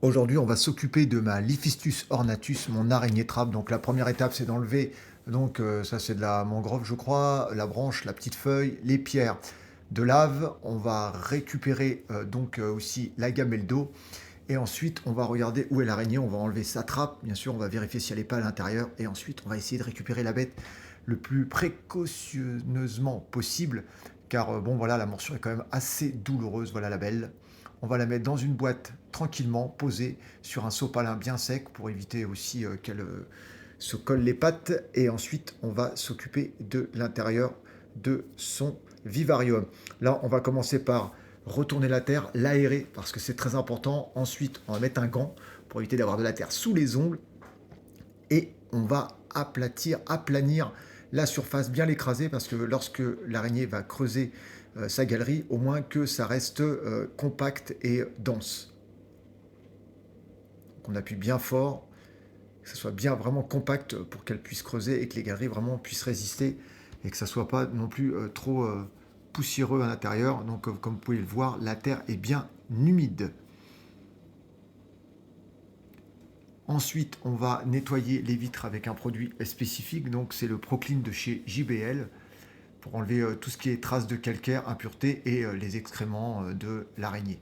Aujourd'hui, on va s'occuper de ma Liphistus ornatus, mon araignée trappe. Donc la première étape, c'est d'enlever, donc ça c'est de la mangrove, je crois, la branche, la petite feuille, les pierres de lave. On va récupérer aussi la gamelle d'eau. Et ensuite, on va regarder où est l'araignée. On va enlever sa trappe. Bien sûr, on va vérifier si elle n'est pas à l'intérieur. Et ensuite, on va essayer de récupérer la bête le plus précautionneusement possible. Car bon, voilà, la morsure est quand même assez douloureuse. Voilà la belle. On va la mettre dans une boîte tranquillement, posée sur un sopalin bien sec pour éviter aussi qu'elle se colle les pattes. Et ensuite, on va s'occuper de l'intérieur de son vivarium. Là, on va commencer par retourner la terre, l'aérer parce que c'est très important. Ensuite, on va mettre un gant pour éviter d'avoir de la terre sous les ongles. Et on va aplanir la surface, bien l'écraser parce que lorsque l'araignée va creuser sa galerie, au moins que ça reste compact et dense. Donc on appuie bien fort, que ça soit bien vraiment compact pour qu'elle puisse creuser et que les galeries vraiment puissent résister et que ça soit pas non plus trop poussiéreux à l'intérieur. Donc comme vous pouvez le voir, la terre est bien humide. Ensuite, on va nettoyer les vitres avec un produit spécifique, donc c'est le Proclean de chez JBL, pour enlever tout ce qui est traces de calcaire, impuretés et les excréments de l'araignée.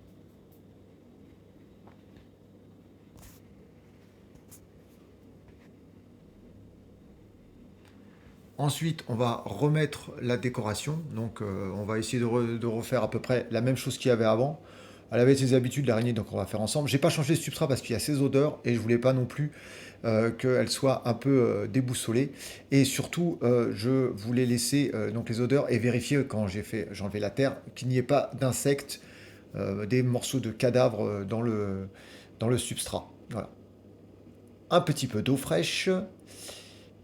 Ensuite, on va remettre la décoration. Donc, on va essayer de refaire à peu près la même chose qu'il y avait avant. Elle avait ses habitudes, l'araignée, donc on va faire ensemble. J'ai pas changé de substrat parce qu'il y a ses odeurs et je voulais pas non plus qu'elle soit un peu déboussolée. Et surtout, je voulais laisser donc les odeurs et vérifier quand j'ai enlevé la terre qu'il n'y ait pas d'insectes, des morceaux de cadavres dans le substrat. Voilà. Un petit peu d'eau fraîche.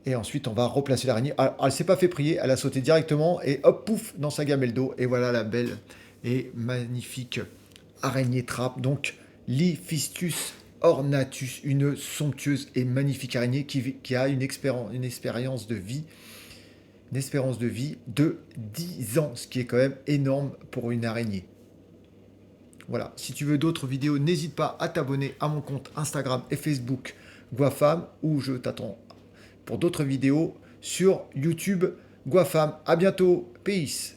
Et ensuite, on va replacer l'araignée. Alors, elle ne s'est pas fait prier, elle a sauté directement et hop, pouf, dans sa gamelle d'eau. Et voilà la belle et magnifique araignée trappe. Donc, Liphistus ornatus, une somptueuse et magnifique araignée qui a une espérance de vie. Une espérance de vie de 10 ans, ce qui est quand même énorme pour une araignée. Voilà, si tu veux d'autres vidéos, n'hésite pas à t'abonner à mon compte Instagram et Facebook Guafam, où je t'attends pour d'autres vidéos sur YouTube Guafam. À bientôt, peace.